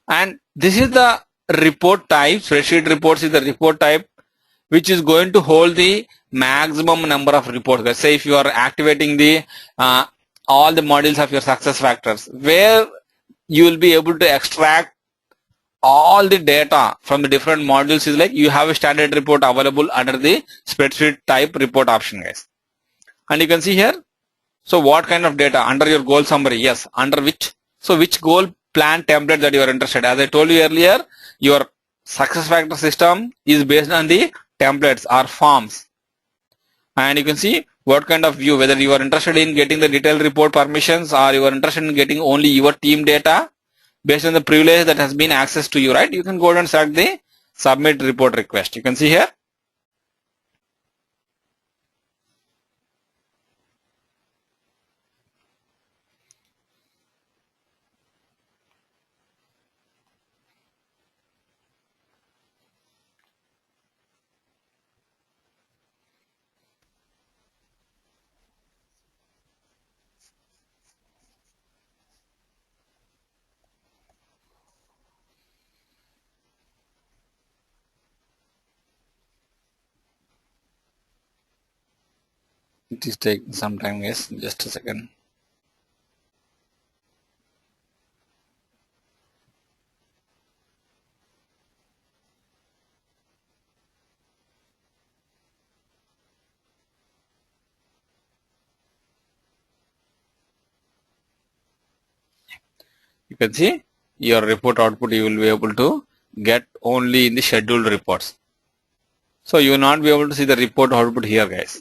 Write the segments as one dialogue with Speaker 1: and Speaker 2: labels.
Speaker 1: And this is the report type. Spreadsheet reports is the report type which is going to hold the maximum number of reports. Let's say if you are activating the all the modules of your success factors, where you will be able to extract all the data from the different modules, is like you have a standard report available under the spreadsheet type report option, guys. And you can see here, so what kind of data under your goal summary? Yes, under which, so which goal plan template that you are interested. As I told you earlier, your success factor system is based on the templates or forms, and you can see what kind of view, whether you are interested in getting the detailed report permissions or you are interested in getting only your team data based on the privilege that has been accessed to you, right? You can go ahead and select the submit report request. You can see here. It is taking some time, guys. Just a second. You can see your report output you will be able to get only in the scheduled reports. So you will not be able to see the report output here, guys.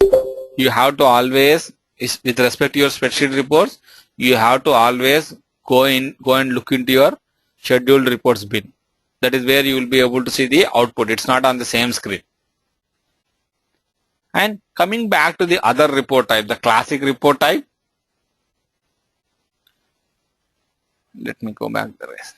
Speaker 1: You have to always, with respect to your spreadsheet reports, you have to always go and look into your scheduled reports bin. That is where you will be able to see the output. It's not on the same screen. And coming back to the other report type, the classic report type. Let me go back the rest.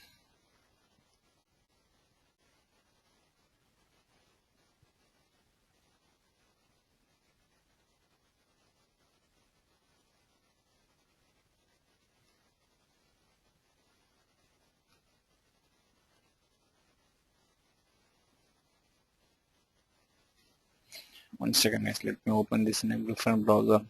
Speaker 1: One second, guys. Let me open this in a different browser.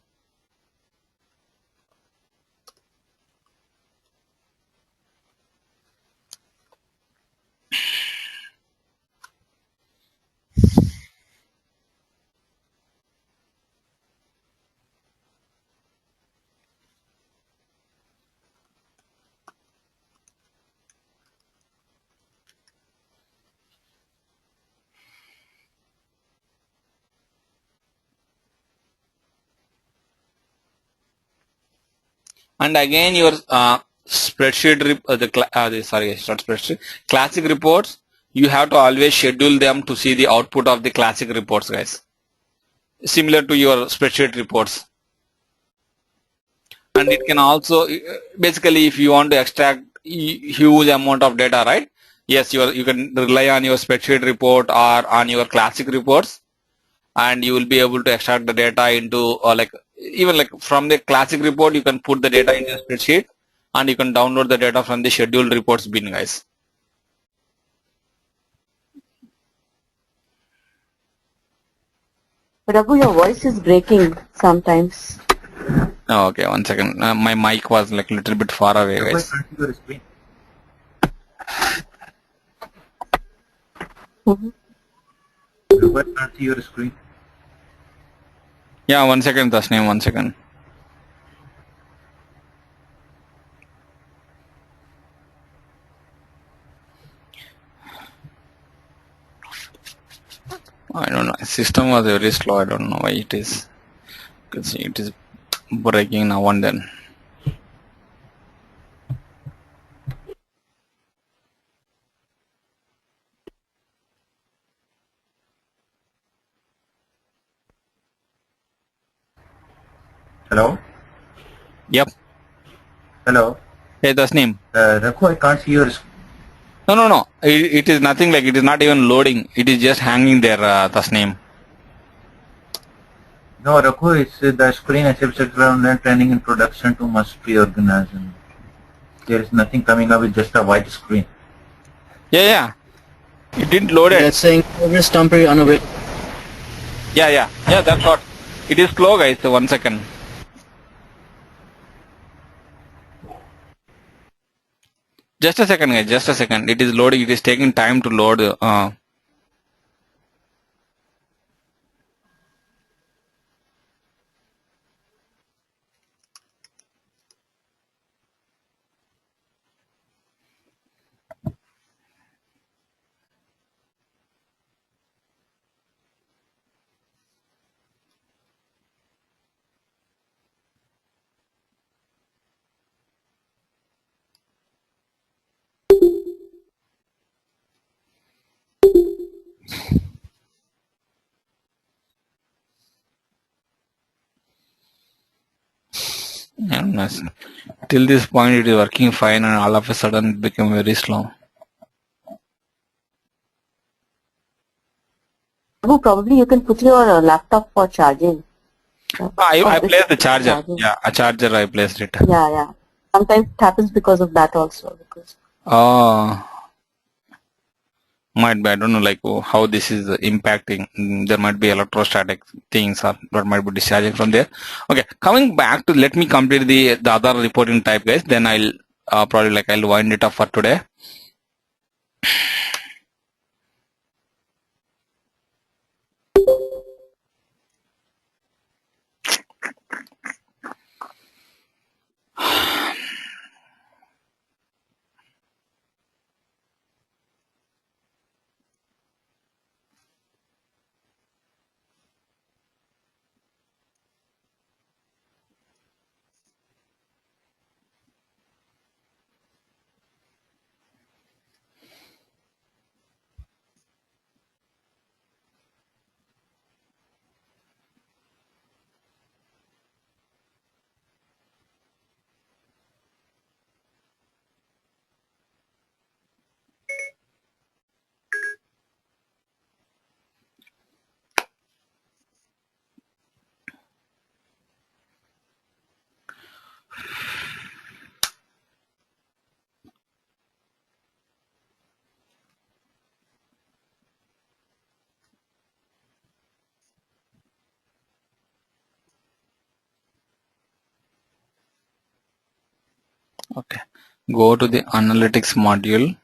Speaker 1: And again, your spreadsheet, classic reports, you have to always schedule them to see the output of the classic reports, guys. Similar to your spreadsheet reports. And it can also, basically, if you want to extract huge amount of data, right? Yes, you can rely on your spreadsheet report or on your classic reports, and you will be able to extract the data into, even like from the classic report, you can put the data in your spreadsheet and you can download the data from the scheduled reports bin, guys.
Speaker 2: Raghu, your voice is breaking sometimes.
Speaker 1: Oh, okay, one second. My mic was like a little bit far away, guys.
Speaker 3: Why can't see your screen?
Speaker 1: Yeah, one second, Tasneem, one second. I don't know. System was very slow. I don't know why it is. You can see it is breaking now and then.
Speaker 3: Hello?
Speaker 1: Yep.
Speaker 3: Hello?
Speaker 1: Hey, Tasneem.
Speaker 3: Raghu, I can't see your screen.
Speaker 1: No. It is nothing, like it is not even loading. It is just hanging there, Tasneem.
Speaker 3: No, Raghu, it's the screen accepts online training introduction to must be organized. There is nothing coming up with just a white screen.
Speaker 1: Yeah. It didn't load it.
Speaker 4: That's saying progress temporary unavailable.
Speaker 1: Yeah. That's what. It is slow, guys. So 1 second. Just a second, guys. Just a second. It is loading. It is taking time to load. And till this point, it is working fine, and all of a sudden, it became very slow.
Speaker 2: No, probably you can put your laptop for charging.
Speaker 1: I
Speaker 2: This
Speaker 1: placed the
Speaker 2: is
Speaker 1: charger.
Speaker 2: charging.
Speaker 1: Yeah, a charger. I placed it.
Speaker 2: Yeah. Sometimes it happens because of that also. Because
Speaker 1: Oh. Might be, I don't know, like how this is impacting. There might be electrostatic things or that might be discharging from there. Okay, coming back to, let me complete the other reporting type, guys. Then I'll probably I'll wind it up for today. Okay, go to the analytics module.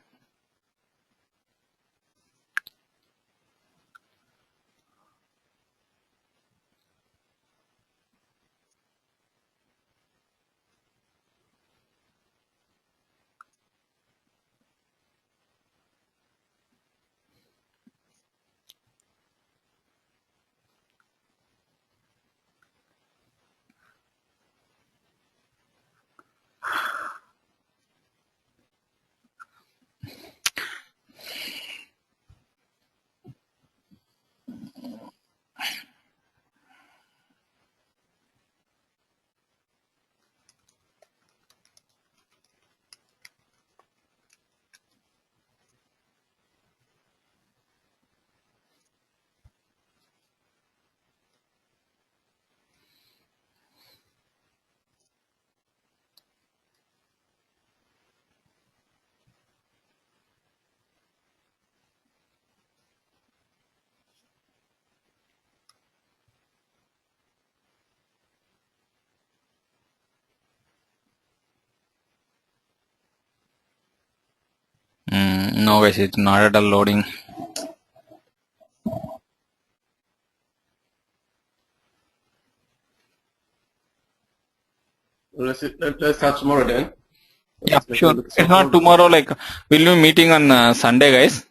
Speaker 1: No, guys, it's not at all loading.
Speaker 5: Let's start tomorrow then.
Speaker 1: Yeah, sure. It's not tomorrow. We'll be meeting on Sunday, guys.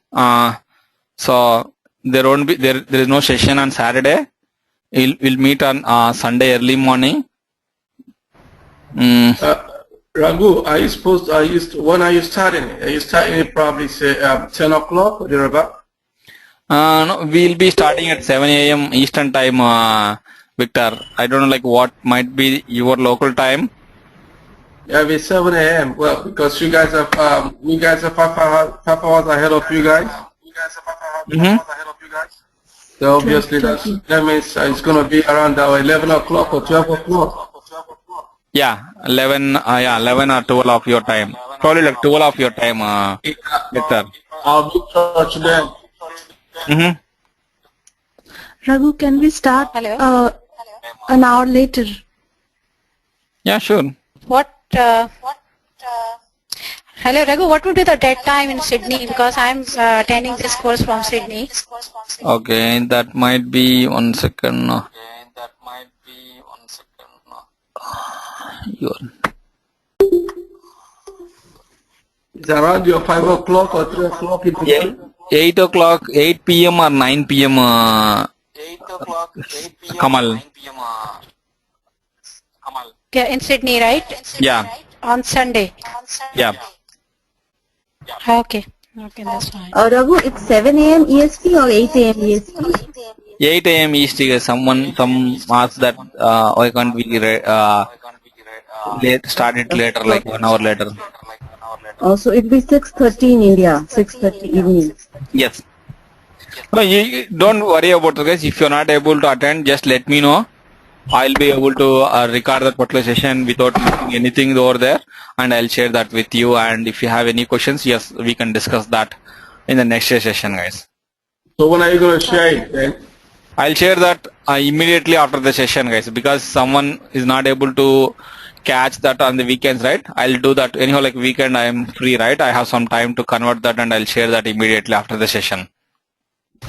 Speaker 1: So there won't be there is no session on Saturday. We'll meet on Sunday early morning.
Speaker 5: Raghu, when are you starting it? Are you starting it probably say 10 o'clock or thereabout?
Speaker 1: No, we'll be starting at 7 a.m. Eastern time, Victor. I don't know what might be your local time.
Speaker 5: Yeah, it's 7 a.m. Well, because you guys are 5 hours ahead of you guys. So obviously that means it's gonna be around 11 o'clock or 12 o'clock.
Speaker 1: Yeah, 11 or 12 of your time. Probably 12 of your time, Victor.
Speaker 5: I'll be in touch then.
Speaker 1: Mm-hmm.
Speaker 6: Raghu, can we start
Speaker 7: Hello.
Speaker 6: an hour later?
Speaker 1: Yeah, sure.
Speaker 7: Hello, Raghu. What would be the dead time in Sydney? Because I'm attending this course from Sydney.
Speaker 1: Okay, that might be 1 second. Your
Speaker 5: It's around your 5 o'clock or 3 o'clock in the morning.
Speaker 1: 8 o'clock, 8 p.m. or 9 p.m. Kamal.
Speaker 7: Yeah, in Sydney, right?
Speaker 1: Yeah,
Speaker 7: On Sunday.
Speaker 1: yeah.
Speaker 7: Okay. Okay, that's fine.
Speaker 2: Raghu, it's 7 a.m. EST or 8 a.m. EST?
Speaker 1: 8 a.m. East. Some asked that why can't we start it later, like 1 hour later.
Speaker 2: So it'll be 6:30 in India, 6:30 evening.
Speaker 1: Yes. No, you don't worry about it, guys. If you're not able to attend, just let me know. I'll be able to record that particular session without missing anything over there, and I'll share that with you. And if you have any questions, yes, we can discuss that in the next session, guys.
Speaker 5: So when are you going to share it then?
Speaker 1: I'll share that immediately after the session, guys, because someone is not able to catch that on the weekends, right? I'll do that anyhow. Like weekend, I am free, right? I have some time to convert that, and I'll share that immediately after the session.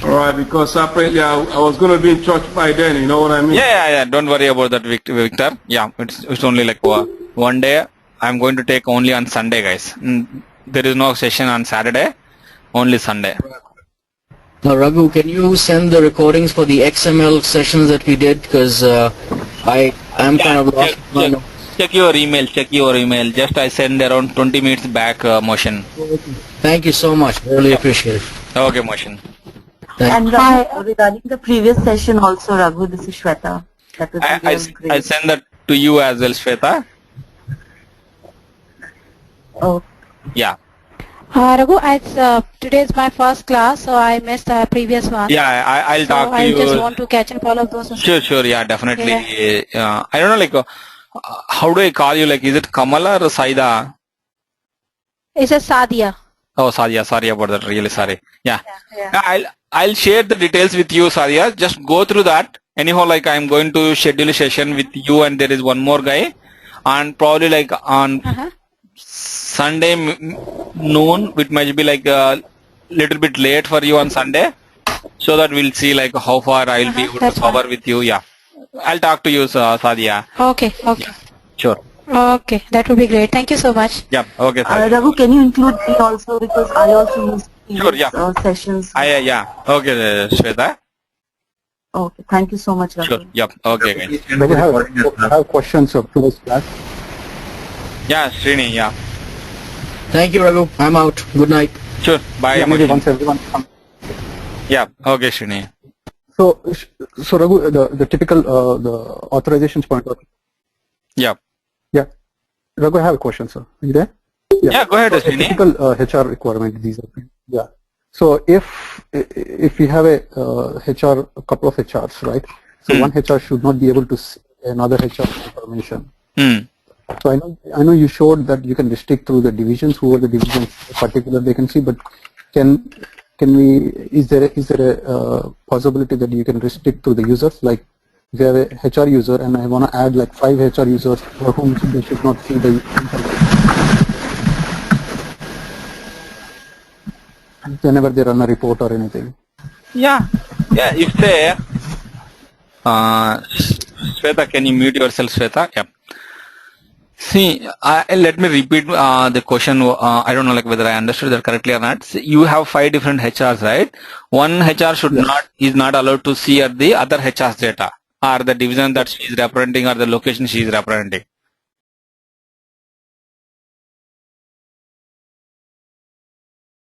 Speaker 5: Alright, because apparently I was going to be in church by then, you know what I mean?
Speaker 1: Yeah. Don't worry about that, Victor. Yeah, it's only like 1 day. I'm going to take only on Sunday, guys. There is no session on Saturday, only Sunday.
Speaker 4: Now, Raghu, can you send the recordings for the XML sessions that we did? Because I'm kind of lost.
Speaker 1: Check your email. Just I send around 20 minutes back, Motion.
Speaker 4: Thank you so much. Really appreciate it.
Speaker 1: Okay, Motion.
Speaker 2: And Raghu, regarding the previous session also, Raghu, this is Shweta. That was great.
Speaker 1: I send that to you as well, Shweta.
Speaker 2: Oh.
Speaker 1: Yeah.
Speaker 7: Raghu, today is my first class, so I missed the previous one.
Speaker 1: Yeah, I'll talk to
Speaker 7: I
Speaker 1: you.
Speaker 7: just want to catch up all of those.
Speaker 1: Sure. Yeah, definitely. I don't know, like, how do I call you? Like, is it Kamala or Saida?
Speaker 7: It's a Sadia.
Speaker 1: Oh, Sadia. Sorry about that. Really sorry. Yeah. I'll share the details with you, Sadia. Just go through that. Anyhow, like, I'm going to schedule a session with you, and there is one more guy, and probably like on Sunday noon, it might be like a little bit late for you on Sunday, so that we'll see like how far I'll be able to cover with you. Yeah, I'll talk to you, Sadia.
Speaker 7: Okay.
Speaker 1: Sure.
Speaker 7: Okay, that would be great. Thank you so much.
Speaker 1: Yeah. Okay, Sadia.
Speaker 2: Raghu, can you include me also, because I also use
Speaker 1: Sure, yeah.
Speaker 2: sessions.
Speaker 1: Yeah. Okay, Shweta.
Speaker 2: Okay, thank you so much, Raghu.
Speaker 1: Sure. Yep. Okay, guys.
Speaker 8: I have questions of today's class.
Speaker 1: Yeah, Srini. Yeah.
Speaker 4: Thank you, Raghu. I'm out. Good night.
Speaker 1: Sure. Bye.
Speaker 8: Yeah, maybe once everyone comes.
Speaker 1: Yeah. Okay, Srini.
Speaker 8: So Raghu, the typical the authorizations point.
Speaker 1: Yeah.
Speaker 8: Yeah, Raghu, I have a question, sir. Are you there?
Speaker 1: Yeah. Go ahead,
Speaker 8: So,
Speaker 1: Srini.
Speaker 8: typical HR requirement. These are. Yeah. So if we have a couple of HRs, right? So one HR should not be able to see another HR information. So I know you showed that you can restrict through the divisions, who are the divisions particular they can see, but can we, is there a possibility that you can restrict through the users? Like if you have a HR user and I want to add like 5 HR users for whom they should not see the information whenever they run a report or anything.
Speaker 1: Yeah. If they, Shweta, can you mute yourself, Shweta? Yeah. See, let me repeat the question. I don't know, like whether I understood that correctly or not. So you have 5 different HRs, right? One HR is not allowed to see at the other HR's data, or the division that she is representing, or the location she is representing.